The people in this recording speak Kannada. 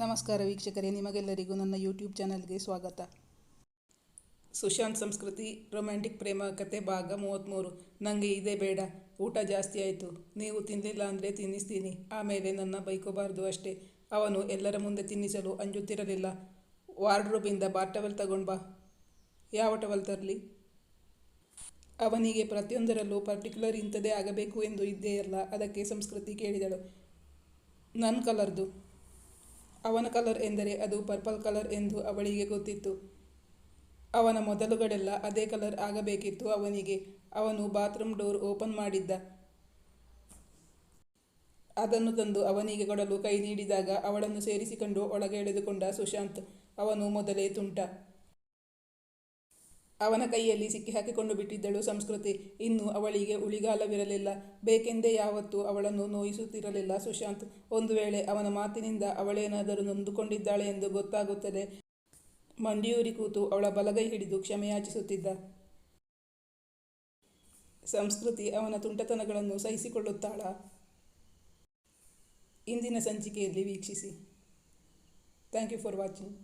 ನಮಸ್ಕಾರ ವೀಕ್ಷಕರೇ, ನಿಮಗೆಲ್ಲರಿಗೂ ನನ್ನ ಯೂಟ್ಯೂಬ್ ಚಾನಲ್ಗೆ ಸ್ವಾಗತ. ಸುಶಾಂತ್ ಸಂಸ್ಕೃತಿ ರೊಮ್ಯಾಂಟಿಕ್ ಪ್ರೇಮ ಕತೆ ಭಾಗ 33. ನನಗೆ ಇದೇ ಬೇಡ, ಊಟ ಜಾಸ್ತಿ ಆಯಿತು, ನೀವು ತಿನ್ನಲಿಲ್ಲ ಅಂದರೆ ತಿನ್ನಿಸ್ತೀನಿ, ಆಮೇಲೆ ನನ್ನ ಬೈಕೋಬಾರ್ದು ಅಷ್ಟೇ. ಅವನು ಎಲ್ಲರ ಮುಂದೆ ತಿನ್ನಿಸಲು ಅಂಜುತ್ತಿರಲಿಲ್ಲ. ವಾರ್ಡ್ರೋಬಿಂದ ಬಾರ್ ಟವಲ್ ತಗೊಂಡು ಬಾ. ಯಾವ ಟವಲ್ ತರಲಿ? ಅವನಿಗೆ ಪ್ರತಿಯೊಂದರಲ್ಲೂ ಪರ್ಟಿಕ್ಯುಲರ್ ಇಂಥದೇ ಆಗಬೇಕು ಎಂದು ಇದ್ದೆಯಲ್ಲ, ಅದಕ್ಕೆ ಸಂಸ್ಕೃತಿ ಕೇಳಿದಳು. ನನ್ನ ಕಲರ್ದು. ಅವನ ಕಲರ್ ಎಂದರೆ ಅದು ಪರ್ಪಲ್ ಕಲರ್ ಎಂದು ಅವಳಿಗೆ ಗೊತ್ತಿತ್ತು. ಅವನ ಮೊದಲುಗಳೆಲ್ಲ ಅದೇ ಕಲರ್ ಆಗಬೇಕಿತ್ತು ಅವನಿಗೆ. ಅವನು ಬಾತ್ರೂಮ್ ಡೋರ್ ಓಪನ್ ಮಾಡಿದ್ದ. ಅದನ್ನು ತಂದು ಅವನಿಗೆ ಕೊಡಲು ಕೈ ನೀಡಿದಾಗ ಅವಳನ್ನು ಸೇರಿಸಿಕೊಂಡು ಒಳಗೆ ಎಳೆದುಕೊಂಡ ಸುಶಾಂತ್. ಅವನು ಮೊದಲೇ ತುಂಟ. ಅವನ ಕೈಯಲ್ಲಿ ಸಿಕ್ಕಿ ಹಾಕಿಕೊಂಡು ಬಿಟ್ಟಿದ್ದಳು ಸಂಸ್ಕೃತಿ. ಇನ್ನು ಅವಳಿಗೆ ಉಳಿಗಾಲವಿರಲಿಲ್ಲ. ಬೇಕೆಂದೇ ಯಾವತ್ತೂ ಅವಳನ್ನು ನೋಯಿಸುತ್ತಿರಲಿಲ್ಲ ಸುಶಾಂತ್. ಒಂದು ವೇಳೆ ಅವನ ಮಾತಿನಿಂದ ಅವಳೇನಾದರೂ ನೊಂದುಕೊಂಡಿದ್ದಾಳೆ ಎಂದು ಗೊತ್ತಾಗುತ್ತದೆ ಮಂಡಿಯೂರಿ ಕೂತು ಅವಳ ಬಲಗೈ ಹಿಡಿದು ಕ್ಷಮೆಯಾಚಿಸುತ್ತಿದ್ದ. ಸಂಸ್ಕೃತಿ ಅವನ ತುಂಟತನಗಳನ್ನು ಸಹಿಸಿಕೊಳ್ಳುತ್ತಾಳಾ? ಇಂದಿನ ಸಂಚಿಕೆಯಲ್ಲಿ ವೀಕ್ಷಿಸಿ. Thank you for watching.